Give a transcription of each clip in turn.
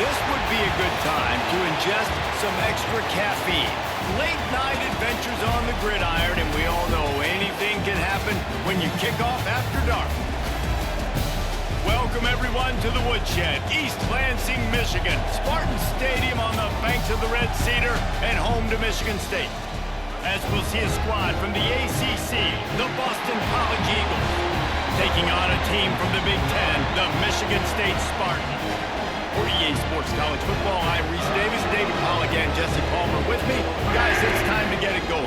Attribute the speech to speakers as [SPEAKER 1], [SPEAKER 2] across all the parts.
[SPEAKER 1] This would be a good time to ingest some extra caffeine. Late night adventures on the gridiron, and we all know anything can happen when you kick off after dark. Welcome everyone to the Woodshed, East Lansing, Michigan. Spartan Stadium on the banks of the Red Cedar and home to Michigan State. As we'll see a squad from the ACC, the Boston College Eagles, taking on a team from the Big Ten, the Michigan State Spartans. For EA Sports College Football, I'm Reese Davis, David Pollock, and Jesse Palmer with me. Guys, it's time to get it going.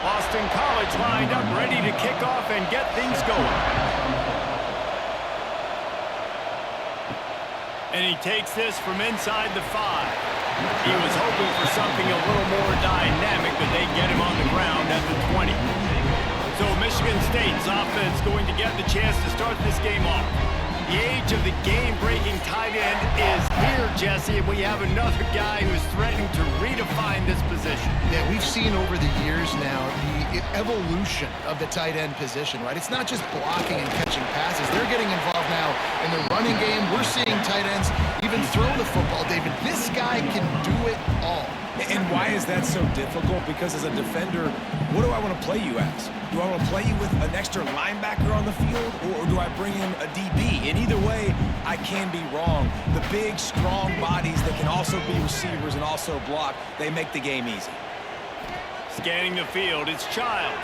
[SPEAKER 1] Boston College lined up, ready to kick off and get things going. And he takes this from inside the 5. He was hoping for something a little more dynamic, but they get him on the ground at the 20. So Michigan State's offense going to get the chance to start this game off. The age of the game-breaking tight end is here, Jesse, and we have another guy who's threatening to redefine this position.
[SPEAKER 2] Yeah, we've seen over the years now the evolution of the tight end position, right? It's not just blocking and catching passes. They're getting involved now in the running game. We're seeing tight ends even throw the football. David, this guy can do it all.
[SPEAKER 3] And why is that so difficult? Because as a defender, what do I want to play you as? Do I want to play you with an extra linebacker on the field, or do I bring in a DB? And either way, I can be wrong. The big, strong bodies that can also be receivers and also block, they make the game easy.
[SPEAKER 1] Scanning the field, it's Childs.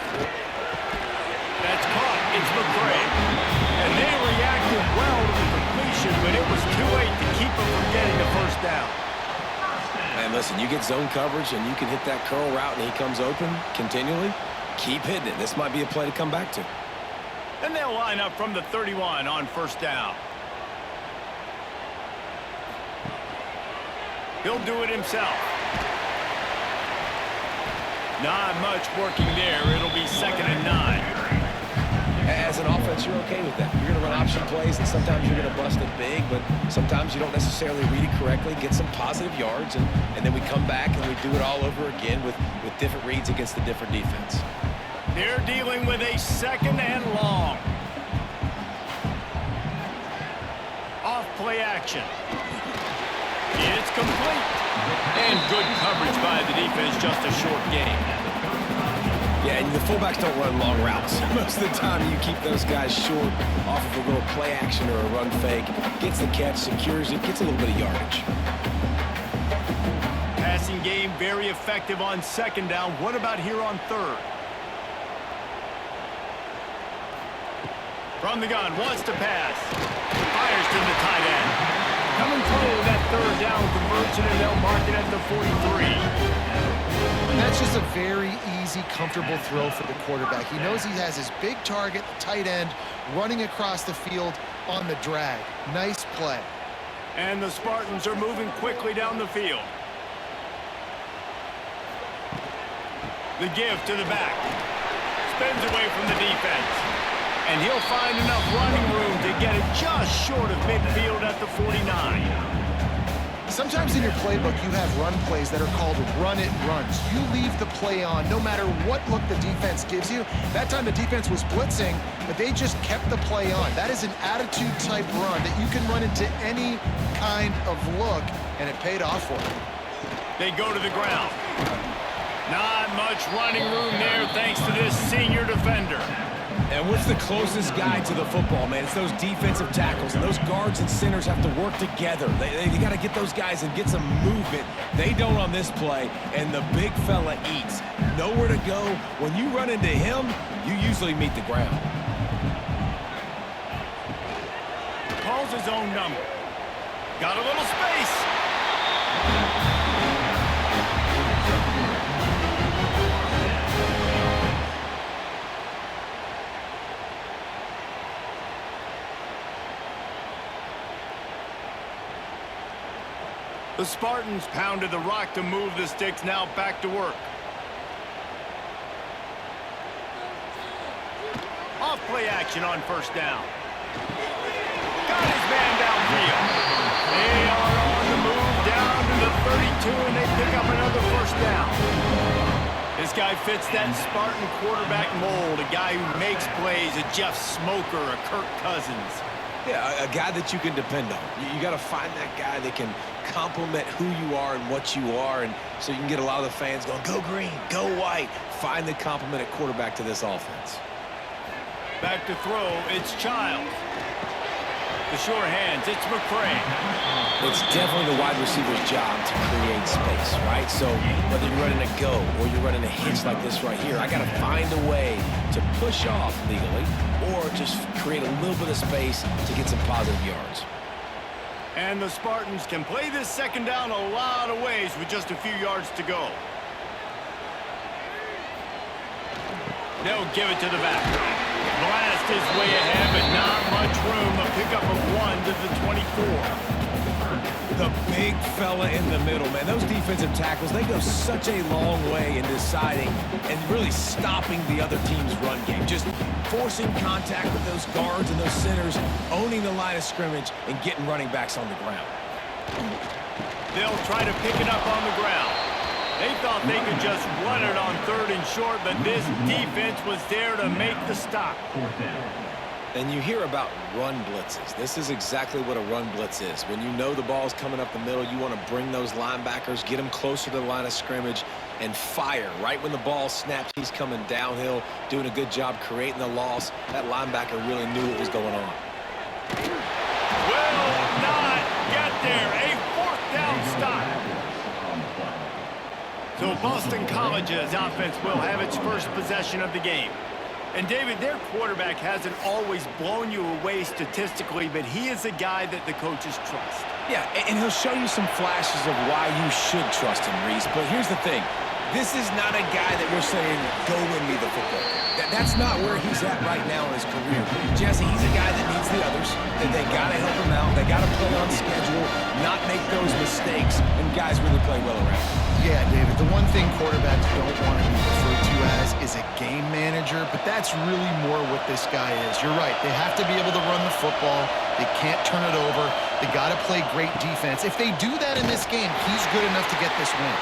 [SPEAKER 1] That's caught, it's McCray. And they reacted well to the completion, but it was too late to keep them from getting the first down.
[SPEAKER 3] And listen, you get zone coverage and you can hit that curl route and he comes open continually. Keep hitting it. This might be a play to come back to.
[SPEAKER 1] And they'll line up from the 31 on first down. He'll do it himself. Not much working there. It'll be 2nd and 9.
[SPEAKER 3] As an offense, you're okay with that. You're going to run option plays, and sometimes you're going to bust it big, but sometimes you don't necessarily read it correctly, get some positive yards, and then we come back and we do it all over again with different reads against the different defense.
[SPEAKER 1] They're dealing with a 2nd and long. Off play action. It's complete. And good coverage by the defense, just a short gain.
[SPEAKER 3] Yeah, and the fullbacks don't run long routes. Most of the time, you keep those guys short off of a little play action or a run fake. Gets the catch, secures it, gets a little bit of yardage.
[SPEAKER 1] Passing game very effective on 2nd down. What about here on 3rd? From the gun, wants to pass. Fires to the tight end. Coming through that 3rd down conversion, and they'll mark it at the 43.
[SPEAKER 2] And that's just a very easy, comfortable throw for the quarterback. He knows he has his big target, the tight end, running across the field on the drag. Nice play.
[SPEAKER 1] And the Spartans are moving quickly down the field. The give to the back. Spins away from the defense. And he'll find enough running room to get it just short of midfield at the 49.
[SPEAKER 2] Sometimes in your playbook, you have run plays that are called run-it runs. You leave the play on no matter what look the defense gives you. That time the defense was blitzing, but they just kept the play on. That is an attitude-type run that you can run into any kind of look, and it paid off for them.
[SPEAKER 1] They go to the ground. Not much running room there thanks to this senior defender.
[SPEAKER 3] And what's the closest guy to the football, man? It's those defensive tackles, and those guards and centers have to work together. They got to get those guys and get some movement. They don't on this play, and the big fella eats. Nowhere to go. When you run into him, you usually meet the ground.
[SPEAKER 1] Calls his own number. Got a little space. The Spartans pounded the rock to move the sticks, now back to work. Off play action on first down. down. This guy fits that Spartan quarterback mold, a guy who makes plays, a Jeff Smoker, a Kirk Cousins.
[SPEAKER 3] Yeah, a guy that you can depend on. You got to find that guy that can complement who you are and what you are, and so you can get a lot of the fans going, go green, go white. Find the complement at quarterback to this offense.
[SPEAKER 1] Back to throw, it's Childs. The sure hands, it's McCray.
[SPEAKER 3] It's definitely the wide receiver's job to create space, right? So whether you're running a go or you're running a hitch like this right here, I got to find a way to push off legally or just create a little bit of space to get some positive yards.
[SPEAKER 1] And the Spartans can play this second down a lot of ways with just a few yards to go. They'll give it to the back. Blast is way ahead, but not much room. A pickup of 1 to the 24.
[SPEAKER 3] The big fella in the middle, man. Those defensive tackles, they go such a long way in deciding and really stopping the other team's run game. Just forcing contact with those guards and those centers, owning the line of scrimmage, and getting running backs on the ground.
[SPEAKER 1] They'll try to pick it up on the ground. They thought they could just run it on 3rd and short, but this defense was there to make the stop.
[SPEAKER 3] And you hear about run blitzes. This is exactly what a run blitz is. When you know the ball's coming up the middle, you want to bring those linebackers, get them closer to the line of scrimmage, and fire. Right when the ball snaps, he's coming downhill, doing a good job creating the loss. That linebacker really knew what was going on.
[SPEAKER 1] Will not get there. A 4th down stop. So Boston College's offense will have its first possession of the game. And David, their quarterback hasn't always blown you away statistically, but he is a guy that the coaches trust.
[SPEAKER 3] Yeah, and he'll show you some flashes of why you should trust him, Reese. But here's the thing. This is not a guy that we're saying, go win me the football game. That's not where he's at right now in his career. Jesse, he's a guy that needs the others, that they got to help him out. They got to play on schedule, not make those mistakes, and guys really play well around.
[SPEAKER 2] Yeah, David, the one thing quarterbacks don't want to be referred to as is a game manager, but that's really more what this guy is. You're right. They have to be able to run the football. They can't turn it over. They got to play great defense. If they do that in this game, he's good enough to get this win.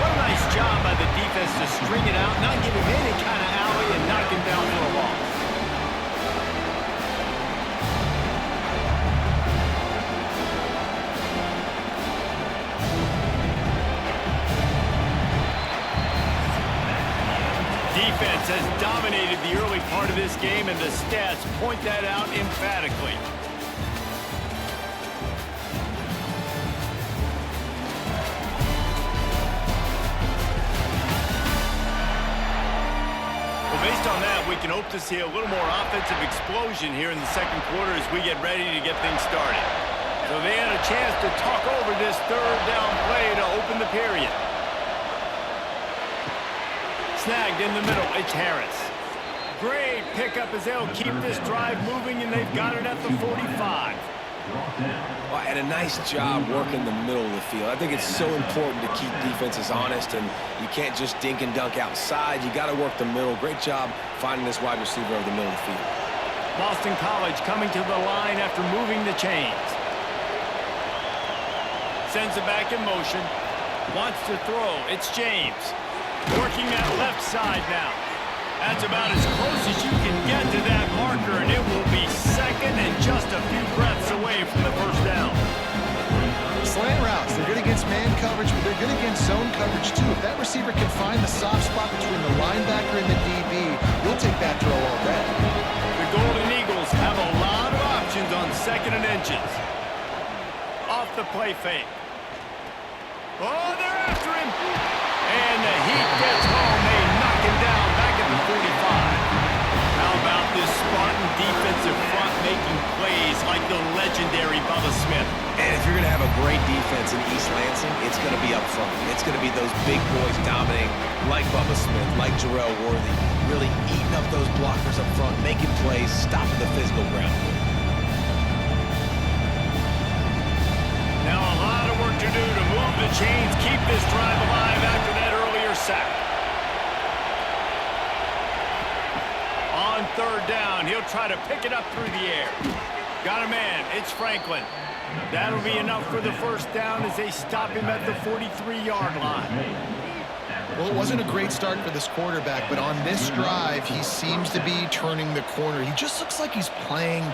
[SPEAKER 1] What a nice job by the defense to string it out, not give him any kind of alley, and knock him down for a loss. Defense has dominated the early part of this game, and the stats point that out emphatically. Well, based on that, we can hope to see a little more offensive explosion here in the second quarter as we get ready to get things started. So they had a chance to talk over this 3rd down play to open the period. Snagged in the middle, it's Harris. Great pickup as they'll keep this drive moving, and they've got it at the 45.
[SPEAKER 3] Well, and a nice job working the middle of the field. I think it's so important to keep defenses honest, and you can't just dink and dunk outside. You got to work the middle. Great job finding this wide receiver over the middle of the field.
[SPEAKER 1] Boston College coming to the line after moving the chains. Sends it back in motion. Wants to throw. It's James. Working that left side now. That's about as close as you can get to that marker, and it will be second and just a few breaths away from the 1st down.
[SPEAKER 2] Slant routes, they're good against man coverage, but they're good against zone coverage too. If that receiver can find the soft spot between the linebacker and the DB, you'll take that throw all day.
[SPEAKER 1] The Golden Eagles have a lot of options on 2nd and inches. Off the play fake. Oh, they're after him. And the heat gets home. They knock him down back at the 45. How about this Spartan defensive front making plays like the legendary Bubba Smith?
[SPEAKER 3] And if you're going to have a great defense in East Lansing, it's going to be up front. It's going to be those big boys dominating like Bubba Smith, like Jarrell Worthy, really eating up those blockers up front, making plays, stopping the physical ground.
[SPEAKER 1] Now a lot of work to do to move the chains, keep this drive alive after that earlier sack. On 3rd down, he'll try to pick it up through the air. Got a man, it's Franklin. That'll be enough for the 1st down as they stop him at the 43-yard line.
[SPEAKER 2] Well, it wasn't a great start for this quarterback, but on this drive, he seems to be turning the corner. He just looks like he's playing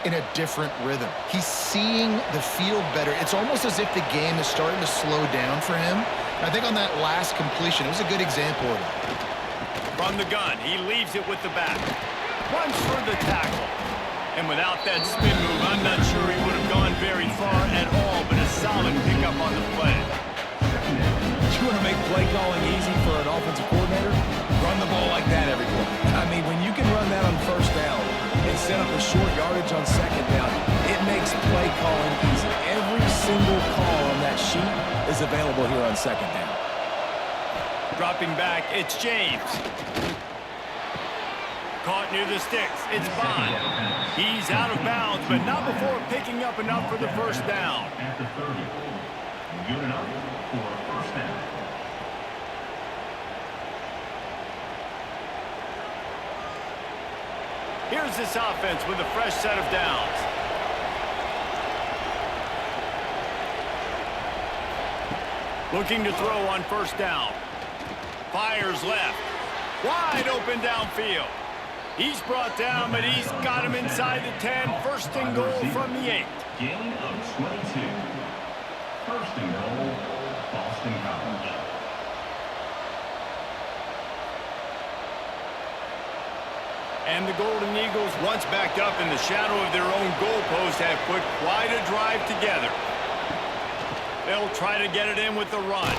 [SPEAKER 2] in a different rhythm. He's seeing the field better. It's almost as if the game is starting to slow down for him. I think on that last completion, it was a good example of it.
[SPEAKER 1] From the gun, he leaves it with the back. Runs for the tackle. And without that spin move, I'm not sure he would have gone very far at all, but a solid pickup on the play.
[SPEAKER 3] You want to make play calling easy for an offensive coordinator? Run the ball like that every play. I mean, when you can run that on first down and set up a short yardage on second down, it makes play calling easy. Every single call on that sheet is available here on second down.
[SPEAKER 1] Dropping back, it's James. Caught near the sticks, it's Bond. He's out of bounds, but not before picking up enough for the first down.
[SPEAKER 4] At the 30. Good enough for a first down.
[SPEAKER 1] Here's this offense with a fresh set of downs. Looking to throw on first down. Fires left. Wide open downfield. He's brought down, but he's got him inside the 10. First and goal from the 8.
[SPEAKER 4] Gain of 22. First and goal, Boston College.
[SPEAKER 1] And the Golden Eagles, once backed up in the shadow of their own goalpost, have put quite a drive together. They'll try to get it in with the run.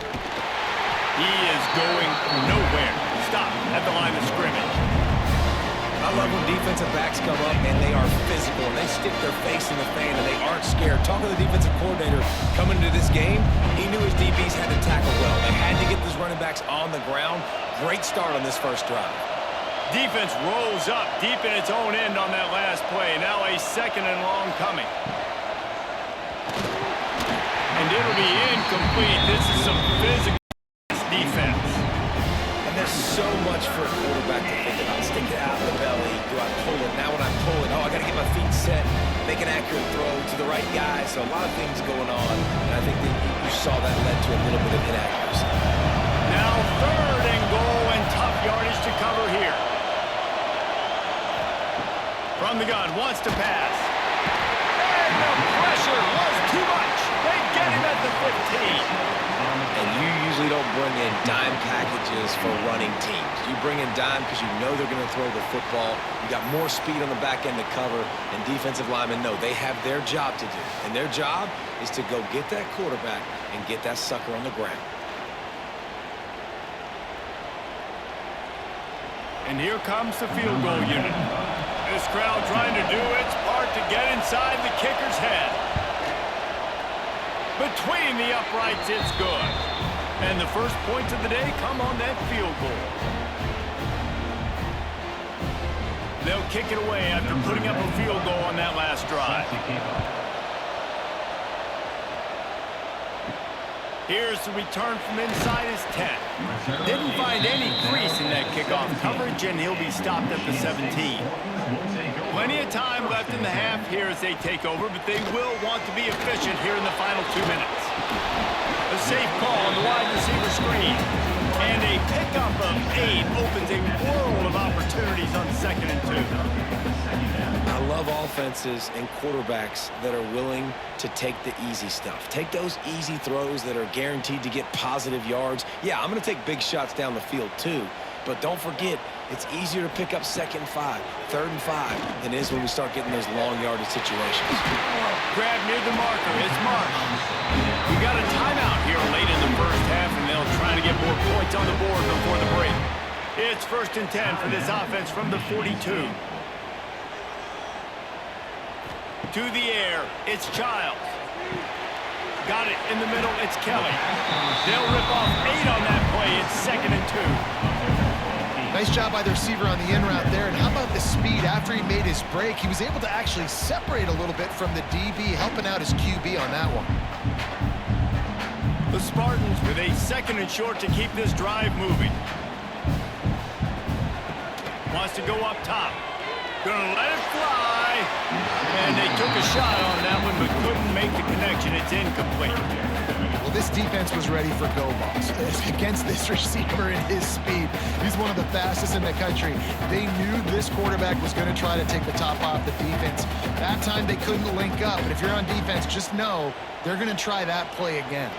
[SPEAKER 1] He is going nowhere. Stop at the line of scrimmage.
[SPEAKER 3] I love when defensive backs come up and they are physical and they stick their face in the fan and they aren't scared. Talking to the defensive coordinator coming into this game, he knew his DBs had to tackle well. They had to get those running backs on the ground. Great start on this first drive.
[SPEAKER 1] Defense rolls up deep in its own end on that last play. Now a second and long coming. And it'll be incomplete. This is some physical defense.
[SPEAKER 3] And there's so much for a quarterback to think about. Stick it out of the belly. Do I pull it? Now when I pull it, I got to get my feet set, make an accurate throw to the right guy. So a lot of things going on. And I think that you saw that led to a little bit of inaccuracy.
[SPEAKER 1] Now third and goal and tough yardage to cover here. From the gun, wants to pass. And the pressure was too much. They get him at the 15.
[SPEAKER 3] And you usually don't bring in dime packages for running teams. You bring in dime because you know they're going to throw the football. You got more speed on the back end to cover, and defensive linemen know they have their job to do. And their job is to go get that quarterback and get that sucker on the ground.
[SPEAKER 1] And here comes the field goal unit. This crowd trying to do its part to get inside the kicker's head. Between the uprights, it's good. And the first points of the day come on that field goal. They'll kick it away after putting up a field goal on that last drive. Here's the return from inside his 10. Didn't find any crease in that kickoff coverage, and he'll be stopped at the 17. Plenty of time left in the half here as they take over, but they will want to be efficient here in the final 2 minutes. A safe call on the wide receiver screen. And a pickup of 8 opens a world of opportunities on 2nd and 2.
[SPEAKER 3] I love offenses and quarterbacks that are willing to take the easy stuff. Take those easy throws that are guaranteed to get positive yards. Yeah, I'm going to take big shots down the field too. But don't forget, it's easier to pick up 2nd and 5, 3rd and 5 than it is when we start getting those long yardage situations.
[SPEAKER 1] Grab near the marker. It's Marsh. We got a timeout here late in the first half, and they'll try to get more points on the board before the break. It's 1st and 10 for this offense from the 42. To the air, it's Childs. Got it in the middle, it's Kelly. They'll rip off 8 on that play. It's 2nd and 2.
[SPEAKER 2] Nice job by the receiver on the in route there. And how about the speed after he made his break? He was able to actually separate a little bit from the DB, helping out his QB on that one.
[SPEAKER 1] The Spartans with a 2nd and short to keep this drive moving. Wants to go up top. Gonna let it fly. And they took a shot on that one, but couldn't make make the connection. It's incomplete.
[SPEAKER 2] Well, this defense was ready for go balls against this receiver and his speed. He's one of the fastest in the country. They knew this quarterback was going to try to take the top off the defense. That time they couldn't link up, but if you're on defense, just know they're going to try that play again.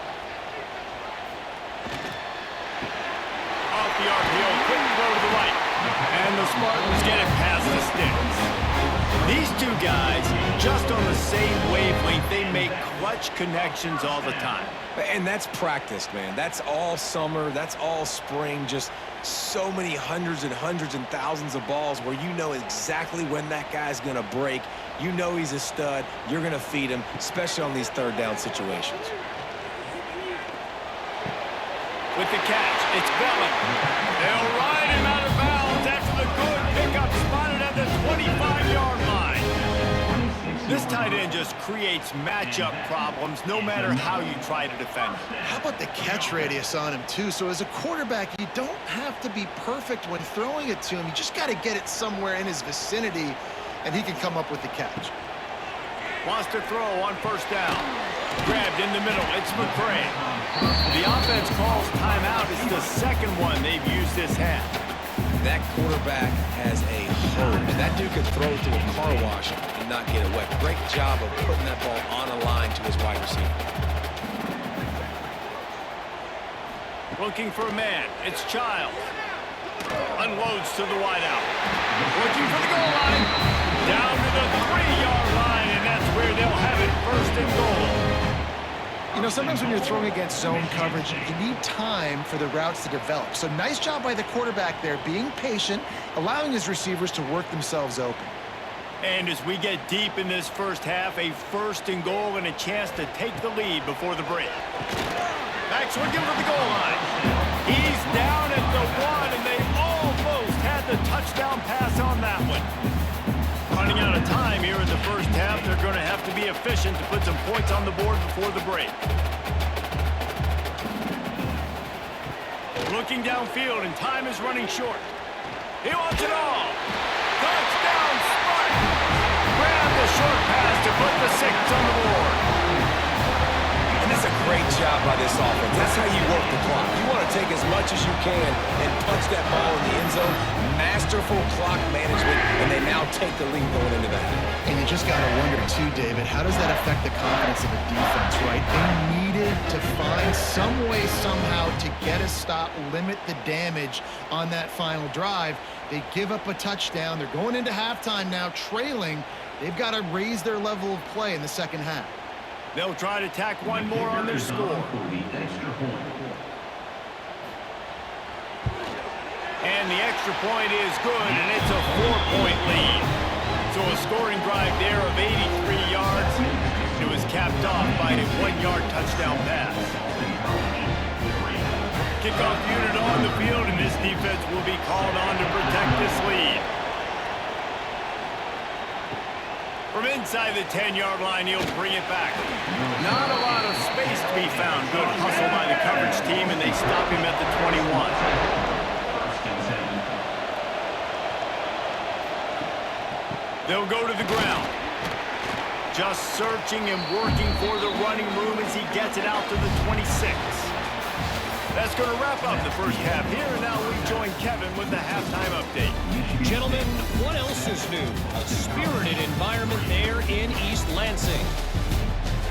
[SPEAKER 1] Off the RPO, quick throw to the right. And the Spartans get it past the sticks. These two guys, just on the same wavelength, they make clutch connections all the time.
[SPEAKER 3] And that's practice, man. That's all summer. That's all spring. Just so many hundreds and thousands of balls where you know exactly when that guy's going to break. You know he's a stud. You're going to feed him, especially on these third down situations.
[SPEAKER 1] With the catch, it's Bellin. They'll ride him out of bounds after the good pickup, spotted at the 25-yard line. This tight end just creates matchup problems no matter how you try to defend him.
[SPEAKER 2] How about the catch radius on him, too? So as a quarterback, you don't have to be perfect when throwing it to him. You just got to get it somewhere in his vicinity, and he can come up with the catch.
[SPEAKER 1] Wants to throw on first down. Grabbed in the middle. It's McCray. The offense calls timeout. It's the second one they've used this half.
[SPEAKER 3] That quarterback has a hose. That dude could throw through a car wash and not get it wet. Great job of putting that ball on a line to his wide receiver.
[SPEAKER 1] Looking for a man. It's Child. Unloads to the wideout. Looking for the goal line. Down to the 3-yard line, and that's where they'll have it, first and goal.
[SPEAKER 2] You know, sometimes when you're throwing against zone coverage, you need time for the routes to develop. So nice job by the quarterback there, being patient, allowing his receivers to work themselves open.
[SPEAKER 1] And as we get deep in this first half, a first and goal and a chance to take the lead before the break. Back swinging for the goal line. He's down at the 1, and they almost had the touchdown pass on that one. Running out of time here in the first half, they're going to have to be efficient to put some points on the board before the break. Looking downfield, and time is running short. He wants it all. Touchdown, Spartans! Grab the short pass to put the 6 on the board.
[SPEAKER 3] And that's a great job by this offense. That's how you work the clock. You want to take as much as you can and punch that ball in the end zone. Masterful clock management, and they now take the lead going into that.
[SPEAKER 2] And you just got to wonder, too, David, how does that affect the confidence of a defense, right? They needed to find some way, somehow, to get a stop, limit the damage on that final drive. They give up a touchdown. They're going into halftime now, trailing. They've got to raise their level of play in the second half.
[SPEAKER 1] They'll try to tack one more on their score. And the extra point is good, and it's a 4-point lead. So a scoring drive there of 83 yards. It was capped off by a 1-yard touchdown pass. Kickoff unit on the field, and this defense will be called on to protect this lead. From inside the 10-yard line, he'll bring it back. Not a lot of space to be found. Good hustle by the coverage team, and they stop him at the 21. They'll go to the ground. Just searching and working for the running room as he gets it out to the 26. That's going to wrap up the first half here, and now we join Kevin with the halftime update.
[SPEAKER 5] Gentlemen, what else is new? A spirited environment there in East Lansing.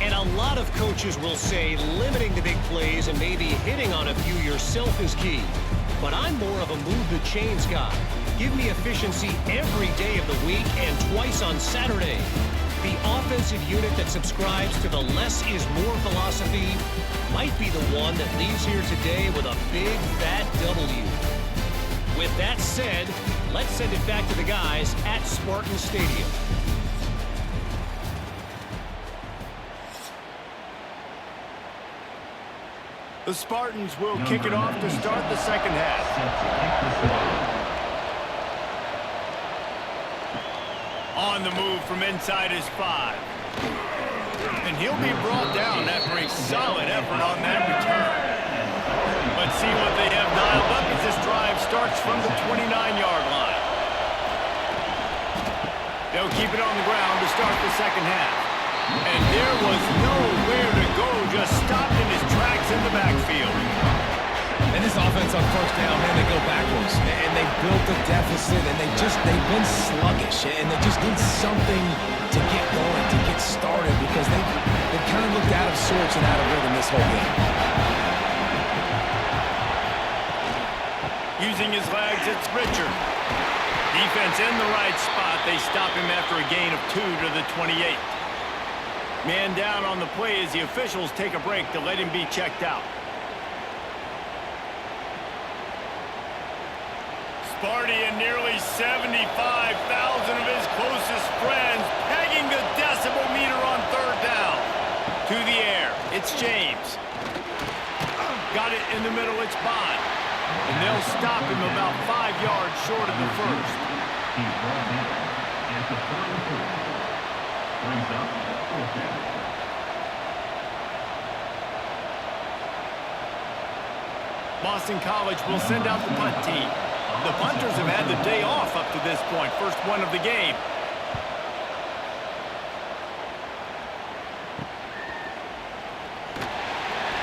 [SPEAKER 5] And a lot of coaches will say limiting the big plays and maybe hitting on a few yourself is key. But I'm more of a move the chains guy. Give me efficiency every day of the week and twice on Saturday. The offensive unit that subscribes to the less is more philosophy might be the one that leaves here today with a big fat W. With that said, let's send it back to the guys at Spartan Stadium.
[SPEAKER 1] The Spartans will kick it off to start the second half. On the move from inside his 5. And he'll be brought down after a solid effort on that return. Let's see what they have dialed up as this drive starts from the 29-yard line. They'll keep it on the ground to start the second half. And there was nowhere to go, just stopped in his tracks in the backfield.
[SPEAKER 3] And this offense on first down, man, they go backwards. And they built a deficit, and they've been sluggish. And they just need something to get going, to get started, because they've kind of looked out of sorts and out of rhythm this whole game.
[SPEAKER 1] Using his legs, it's Richard. Defense in the right spot. They stop him after a gain of 2 to the 28. Man down on the play as the officials take a break to let him be checked out. Sparty and nearly 75,000 of his closest friends pegging the decibel meter on third down. To the air, it's James. Got it in the middle, it's Bond. And they'll stop him about 5 yards short of the first.
[SPEAKER 4] He's brought in at the 34. Brings up fourth down.
[SPEAKER 1] Boston College will send out the punt team. The punters have had the day off up to this point. First one of the game.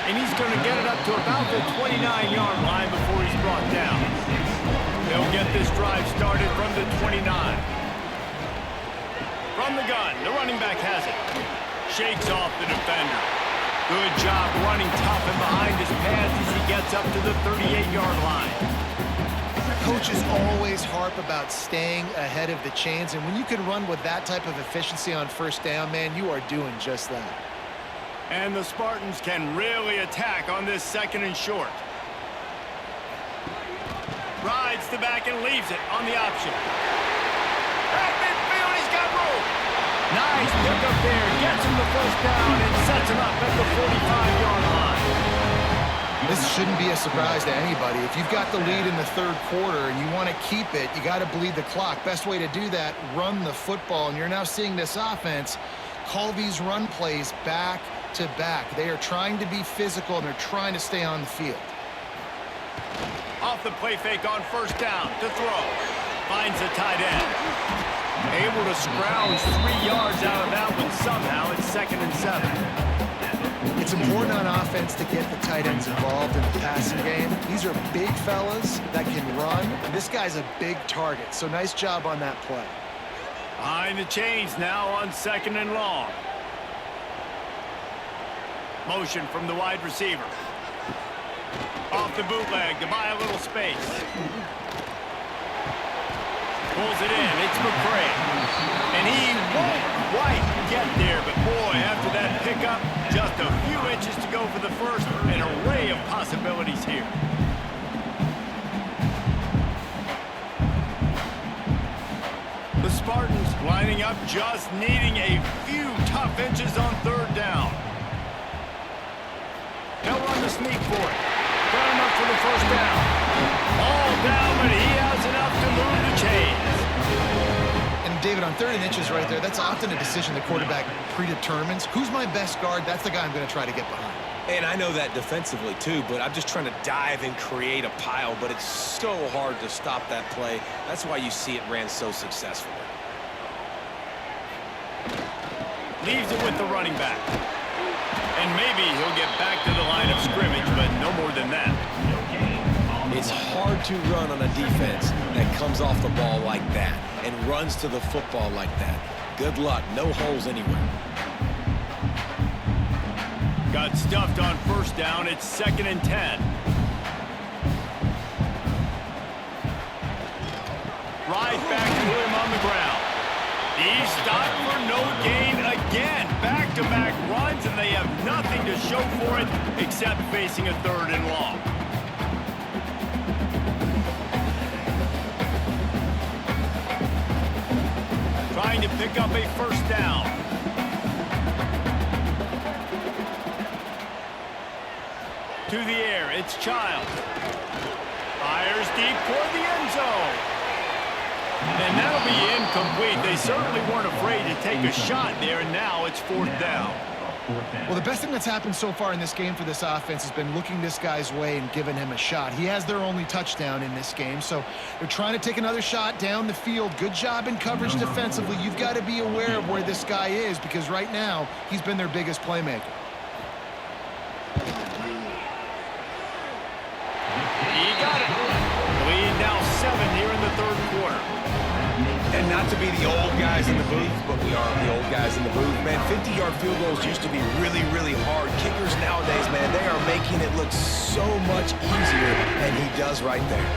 [SPEAKER 1] And he's going to get it up to about the 29-yard line before he's brought down. They'll get this drive started from the 29. From the gun, the running back has it. Shakes off the defender. Good job running tough and behind his pads as he gets up to the 38-yard line.
[SPEAKER 2] Coaches always harp about staying ahead of the chains, and when you can run with that type of efficiency on first down, man, you are doing just that.
[SPEAKER 1] And the Spartans can really attack on this second and short. Rides the back and leaves it on the option. At midfield, he's got room. Nice pickup there. Gets him the first down and sets him up at the 45-yard line.
[SPEAKER 2] This shouldn't be a surprise to anybody. If you've got the lead in the third quarter and you want to keep it, you got to bleed the clock. Best way to do that, run the football. And you're now seeing this offense call these run plays back to back. They are trying to be physical, and they're trying to stay on the field.
[SPEAKER 1] Off the play fake on first down to throw. Finds the tight end. Able to scrounge 3 yards out of that one somehow. It's 2nd and 7.
[SPEAKER 2] It's important on offense to get the tight ends involved in the passing game. These are big fellas that can run, and this guy's a big target. So nice job on that play.
[SPEAKER 1] Behind the chains now on 2nd and long. Motion from the wide receiver. Off the bootleg to buy a little space. Pulls it in. It's McCray. And he won't quite get there. But boy, after that pickup, just a few inches to go for the first. An array of possibilities here. The Spartans lining up, just needing a few tough inches on third down. They'll run the sneak for it. Got enough for the first down. All down, but he has enough to move the chains.
[SPEAKER 2] And David, on 3rd and inches right there, that's often a decision the quarterback predetermines. Who's my best guard? That's the guy I'm going to try to get behind.
[SPEAKER 3] And I know that defensively, too, but I'm just trying to dive and create a pile, but it's so hard to stop that play. That's why you see it ran so successfully.
[SPEAKER 1] Leaves it with the running back. And maybe he'll get back to the line of scrimmage, but no more than that.
[SPEAKER 3] It's hard to run on a defense that comes off the ball like that and runs to the football like that. Good luck. No holes anywhere.
[SPEAKER 1] Got stuffed on first down. It's 2nd and 10. Right back to him on the ground. He's stopped for no gain again. Back-to-back runs, and they have nothing to show for it except facing a 3rd and long. Trying to pick up a first down. To the air, it's Child. Fires deep toward the end zone. And that'll be incomplete. They certainly weren't afraid to take a shot there, and now it's 4th down.
[SPEAKER 2] Well, the best thing that's happened so far in this game for this offense has been looking this guy's way and giving him a shot. He has their only touchdown in this game, so they're trying to take another shot down the field. Good job in coverage defensively. You've got to be aware of where this guy is because right now he's been their biggest playmaker.
[SPEAKER 1] He got it. Lead now 7 here in the third quarter.
[SPEAKER 3] And not to be the old guys in the booth, but we are the old guys in the booth. Man, 50-yard field goals used to be really, really hard. Kickers nowadays, man, they are making it look so much easier, and he does right there.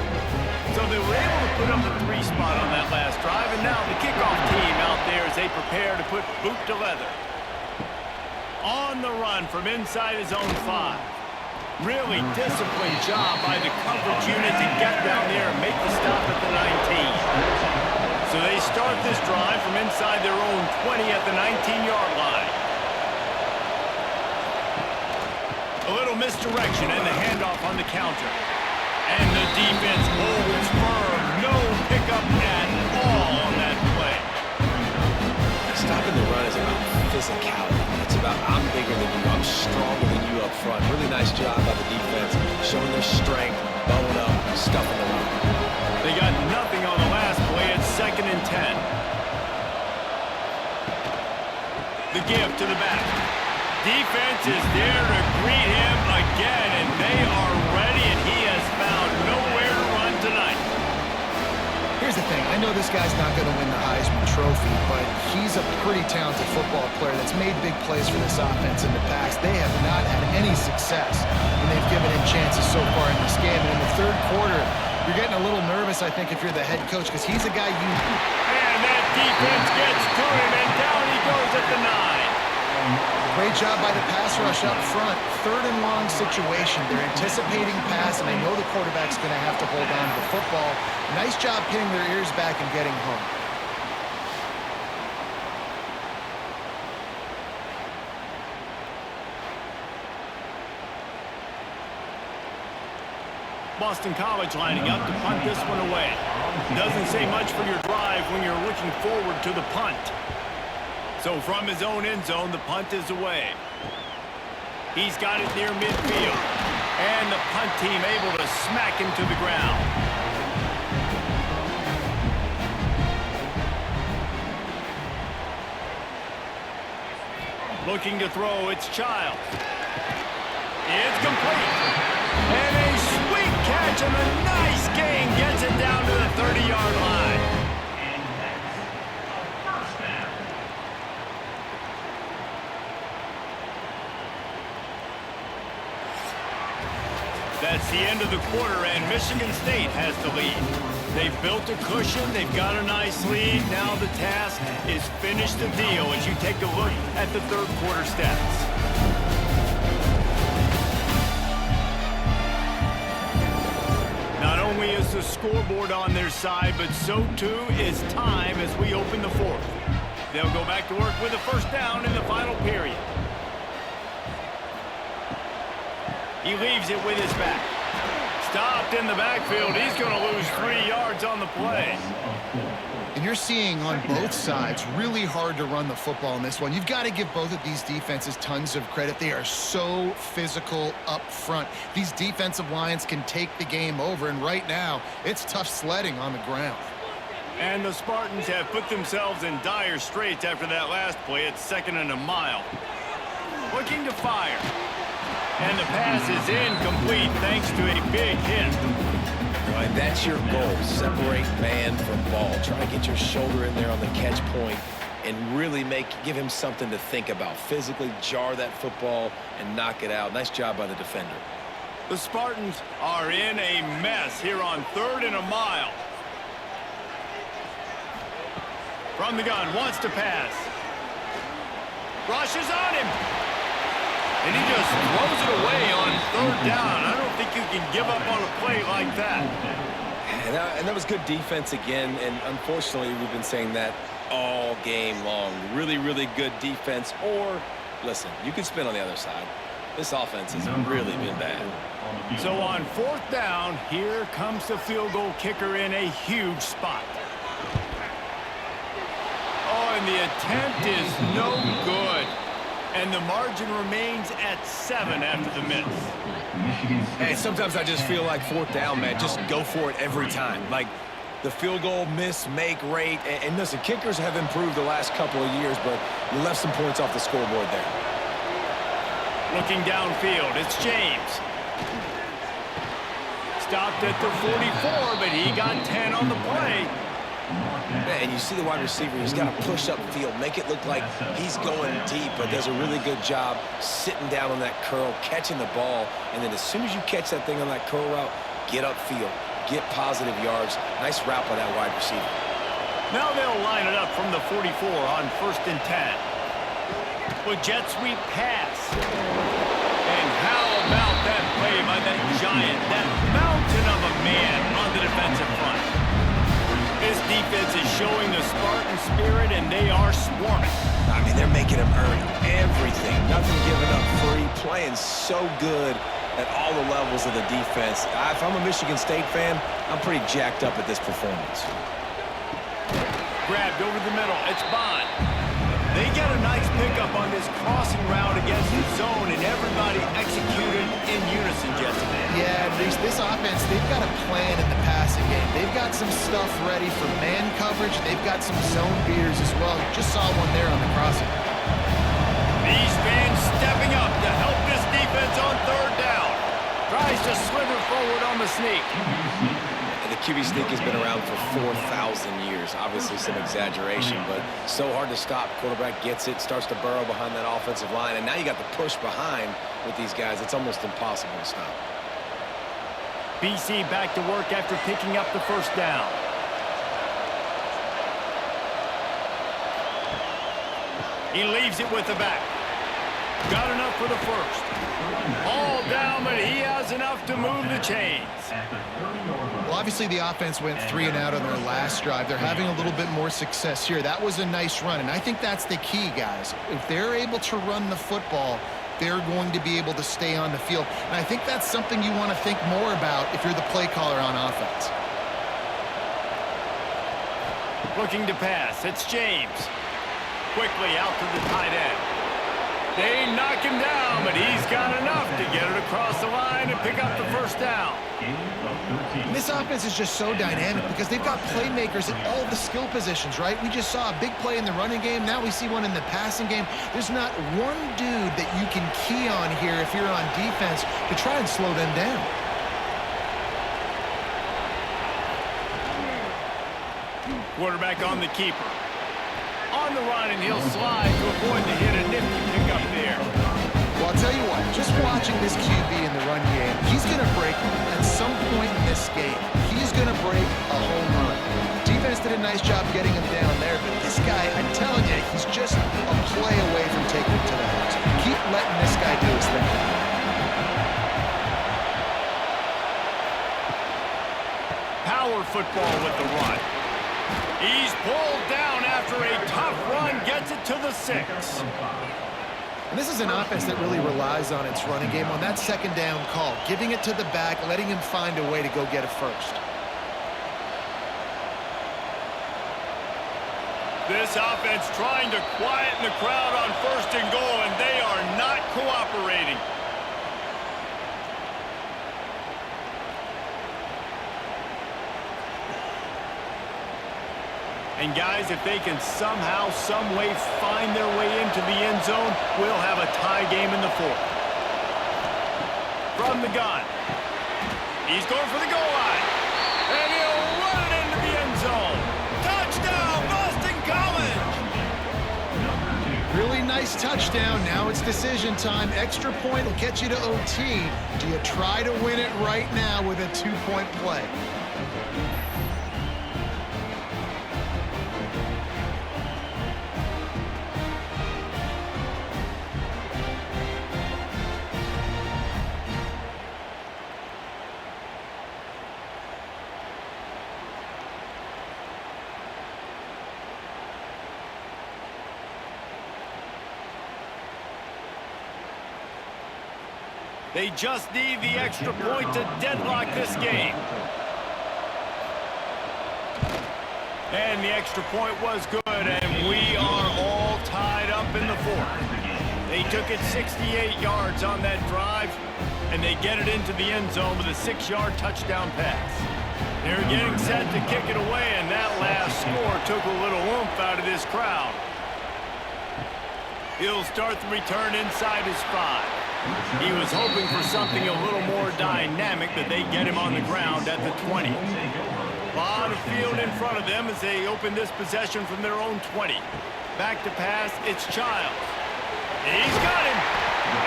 [SPEAKER 1] So they were able to put up the 3 spot on that last drive, and now the kickoff team out there as they prepare to put boot to leather. On the run from inside his own 5. Really disciplined job by the coverage unit to get down there and make the stop at the 19. So they start this drive from inside their own 20 at the 19-yard line. A little misdirection and the handoff on the counter. And the defense holds firm. No pickup at all on that play.
[SPEAKER 3] Stopping the run is about physicality. It's about I'm bigger than you, I'm stronger than you up front. Really nice job by the defense, showing their strength, bowing up, stuffing the run.
[SPEAKER 1] They got nothing on the last play. It's 2nd and 10. The give to the back. Defense is there to greet him again, and they are ready, and he has found nowhere to run tonight.
[SPEAKER 2] Here's the thing. I know this guy's not going to win the Heisman Trophy, but he's a pretty talented football player that's made big plays for this offense in the past. They have not had any success when they've given him chances so far in this game. And in the third quarter, you're getting a little nervous, I think, if you're the head coach, because he's a guy you...
[SPEAKER 1] And that defense gets to him, and down he goes at the 9.
[SPEAKER 2] Great job by the pass rush up front. 3rd and long situation. They're anticipating pass, and they know the quarterback's going to have to hold on to the football. Nice job pinning their ears back and getting home.
[SPEAKER 1] Boston College lining up to punt this one away. Doesn't say much for your drive when you're looking forward to the punt. So from his own end zone, the punt is away. He's got it near midfield. And the punt team able to smack him to the ground. Looking to throw, it's Childs. It's complete. And a sweet catch and a nice gain gets it down to the 30-yard line.
[SPEAKER 4] And that's a first down.
[SPEAKER 1] That's the end of the quarter, and Michigan State has the lead. They've built a cushion. They've got a nice lead. Now the task is finish the deal as you take a look at the third quarter stats. Not only is the scoreboard on their side, but so too is time as we open the fourth. They'll go back to work with a first down in the final period. He leaves it with his back. Stopped in the backfield. He's going to lose 3 yards on the play.
[SPEAKER 2] And you're seeing on both sides really hard to run the football in this one. You've got to give both of these defenses tons of credit. They are so physical up front. These defensive lines can take the game over, and right now it's tough sledding on the ground.
[SPEAKER 1] And the Spartans have put themselves in dire straits after that last play. It's 2nd and a mile. Looking to fire. And the pass is incomplete thanks to a big hit.
[SPEAKER 3] Right, that's your goal. Separate man from ball. Try to get your shoulder in there on the catch point and really give him something to think about. Physically jar that football and knock it out. Nice job by the defender.
[SPEAKER 1] The Spartans are in a mess here on 3rd and a mile. From the gun, wants to pass. Rushes on him. And he just throws it away on 3rd down. I don't think you can give up on a play like that.
[SPEAKER 3] And that was good defense again. And unfortunately, we've been saying that all game long. Really, really good defense. Or, listen, you can spin on the other side. This offense has really been bad.
[SPEAKER 1] So on 4th down, here comes the field goal kicker in a huge spot. Oh, and the attempt is no good. And the margin remains at 7 after the miss.
[SPEAKER 3] Hey, sometimes I just feel like fourth down, man. Just go for it every time. Like the field goal miss, make rate. And listen, kickers have improved the last couple of years, but you left some points off the scoreboard there.
[SPEAKER 1] Looking downfield, it's James. Stopped at the 44, but he got 10 on the play.
[SPEAKER 3] And you see the wide receiver, he's got to push up field, make it look like he's going deep, but does a really good job sitting down on that curl, catching the ball, and then as soon as you catch that thing on that curl route, get upfield, get positive yards. Nice route by that wide receiver.
[SPEAKER 1] Now they'll line it up from the 44 on 1st and 10. With jet sweep pass. And how about that play by that giant, that mountain of a man on the defensive front? This defense is showing the Spartan spirit, and they are swarming.
[SPEAKER 3] I mean, they're making them earn everything. Nothing given up free, playing so good at all the levels of the defense. If I'm a Michigan State fan, I'm pretty jacked up at this performance.
[SPEAKER 1] Grabbed over the middle. It's Bond. They get a nice pickup on this crossing route against the zone, and everybody executed in unison, Jesse.
[SPEAKER 2] Yeah, this offense, they've got a plan in the passing game. They've got some stuff ready for man coverage. They've got some zone beaters as well. You just saw one there on the crossing.
[SPEAKER 1] These fans stepping up to help this defense on 3rd down. Tries to slither forward on the sneak.
[SPEAKER 3] And the QB sneak has been around for 4,000 years. Obviously some exaggeration, but so hard to stop. Quarterback gets it, starts to burrow behind that offensive line, and now you got the push behind with these guys. It's almost impossible to stop.
[SPEAKER 1] BC back to work after picking up the 1st down. He leaves it with the back. Got enough for the 1st. All down, but he has enough to move the chains.
[SPEAKER 2] Well, obviously the offense went 3 and out on their last drive. They're having a little bit more success here. That was a nice run, and I think that's the key, guys. If they're able to run the football, they're going to be able to stay on the field. And I think that's something you want to think more about if you're the play caller on offense.
[SPEAKER 1] Looking to pass. It's James. Quickly out to the tight end. They knock him down, but he's got enough to get it across the line and pick up the 1st down.
[SPEAKER 2] And this offense is just so dynamic because they've got playmakers at all the skill positions, right? We just saw a big play in the running game. Now we see one in the passing game. There's not one dude that you can key on here if you're on defense to try and slow them down.
[SPEAKER 1] Quarterback on the keeper. On the run, and he'll slide to avoid the hit. A nifty pickup there.
[SPEAKER 2] Well, I'll tell you what, just watching this QB in the run game, he's going to break at some point in this game. He's going to break a home run. Defense did a nice job getting him down there, but this guy, I'm telling you, he's just a play away from taking it to the house. Keep letting this guy do his thing.
[SPEAKER 1] Power football with the run. He's pulled down after a tough run, gets it to the 6.
[SPEAKER 2] And this is an offense that really relies on its running game on that 2nd down call, giving it to the back, letting him find a way to go get a 1st.
[SPEAKER 1] This offense trying to quieten the crowd on 1st and goal, and they are not cooperating. And guys, if they can somehow, some way find their way into the end zone, we'll have a tie game in the 4th. From the gun. He's going for the goal line. And he'll run it into the end zone. Touchdown, Boston College!
[SPEAKER 2] Really nice touchdown. Now it's decision time. Extra point will get you to OT. Do you try to win it right now with a 2-point play?
[SPEAKER 1] They just need the extra point to deadlock this game. And the extra point was good, and we are all tied up in the 4th. They took it 68 yards on that drive, and they get it into the end zone with a 6-yard touchdown pass. They're getting set to kick it away, and that last score took a little oomph out of this crowd. He'll start the return inside his 5. He was hoping for something a little more dynamic, but they get him on the ground at the 20. A lot of field in front of them as they open this possession from their own 20. Back to pass, it's Childs. He's got him.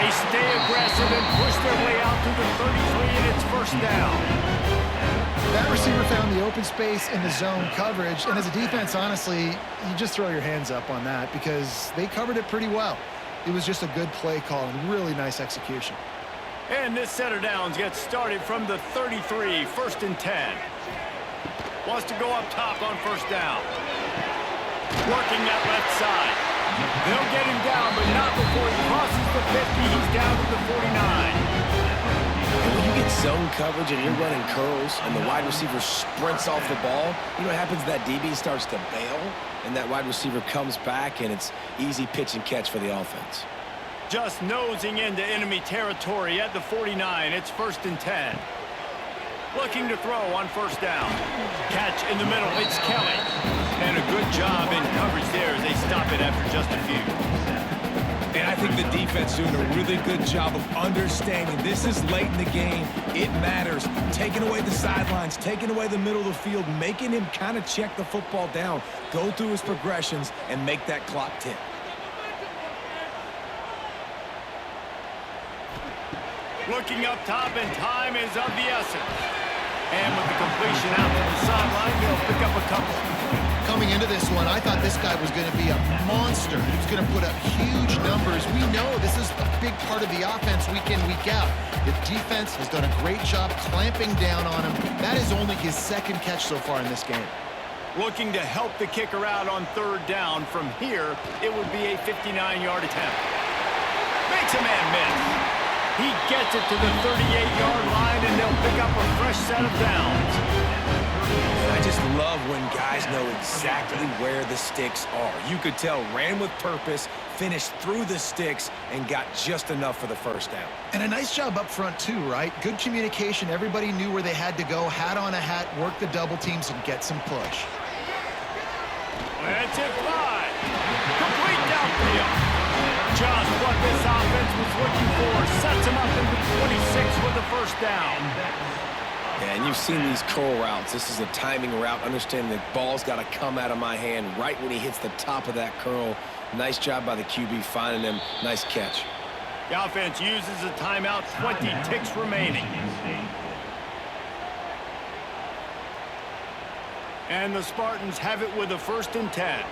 [SPEAKER 1] They stay aggressive and push their way out to the 33, and it's first down.
[SPEAKER 2] That receiver found the open space in the zone coverage, and as a defense, honestly, you just throw your hands up on that because they covered it pretty well. It was just a good play call and really nice execution.
[SPEAKER 1] And this set of downs gets started from the 33, 1st and 10. Wants to go up top on first down. Working that left side. They'll get him down, but not before he crosses the 50. He's down to the 49.
[SPEAKER 3] And when you get zone coverage and you're running curls and the wide receiver sprints off the ball, you know what happens? That DB starts to bail, and that wide receiver comes back, and it's easy pitch and catch for the offense.
[SPEAKER 1] Just nosing into enemy territory at the 49. It's 1st and 10. Looking to throw on first down. Catch in the middle. It's Kelly. And a good job in coverage there as they stop it after just a few.
[SPEAKER 3] And I think the defense doing a really good job of understanding this is late in the game. It matters. Taking away the sidelines, taking away the middle of the field, making him kind of check the football down, go through his progressions, and make that clock tick.
[SPEAKER 1] Looking up top, and time is of the essence. And with the completion out to the sideline, they'll pick up a couple.
[SPEAKER 2] Coming into this one, I thought this guy was going to be a monster. He was going to put up huge numbers. We know this is a big part of the offense week in, week out. The defense has done a great job clamping down on him. That is only his 2nd catch so far in this game.
[SPEAKER 1] Looking to help the kicker out on 3rd down. From here, it would be a 59-yard attempt. Makes a man miss. He gets it to the 38-yard line, and they'll pick up a fresh set of downs.
[SPEAKER 3] I just love when guys know exactly where the sticks are. You could tell ran with purpose, finished through the sticks, and got just enough for the first down.
[SPEAKER 2] And a nice job up front, too, right? Good communication. Everybody knew where they had to go. Hat on a hat, work the double teams, and get some push.
[SPEAKER 1] That's it, 5. Complete downfield. Just what this offense was looking for. Sets him up in the 26 with the first down.
[SPEAKER 3] Yeah, and you've seen these curl routes. This is a timing route. Understanding the ball's got to come out of my hand right when he hits the top of that curl. Nice job by the QB finding him. Nice catch.
[SPEAKER 1] The offense uses a timeout. 20 ticks remaining. And the Spartans have it with a 1st and 10.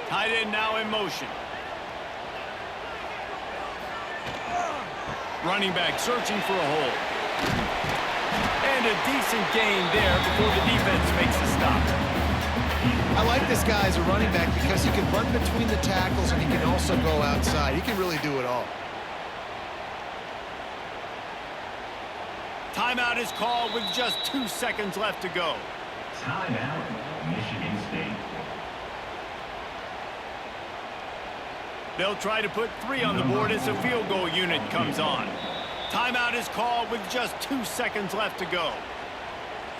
[SPEAKER 1] Tight end now in motion. Running back searching for a hole. And a decent gain there before the defense makes a stop.
[SPEAKER 2] I like this guy as a running back because he can run between the tackles and he can also go outside. He can really do it all.
[SPEAKER 1] Timeout is called with just 2 seconds left to go.
[SPEAKER 4] Timeout, Michigan State.
[SPEAKER 1] They'll try to put 3 on the board as the field goal unit comes on. Timeout is called with just 2 seconds left to go.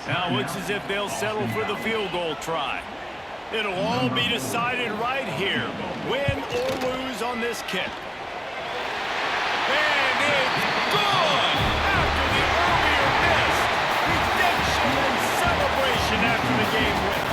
[SPEAKER 1] Now it looks as if they'll settle for the field goal try. It'll all be decided right here, win or lose on this kick. And it's good! After the earlier miss, redemption and celebration after the game win.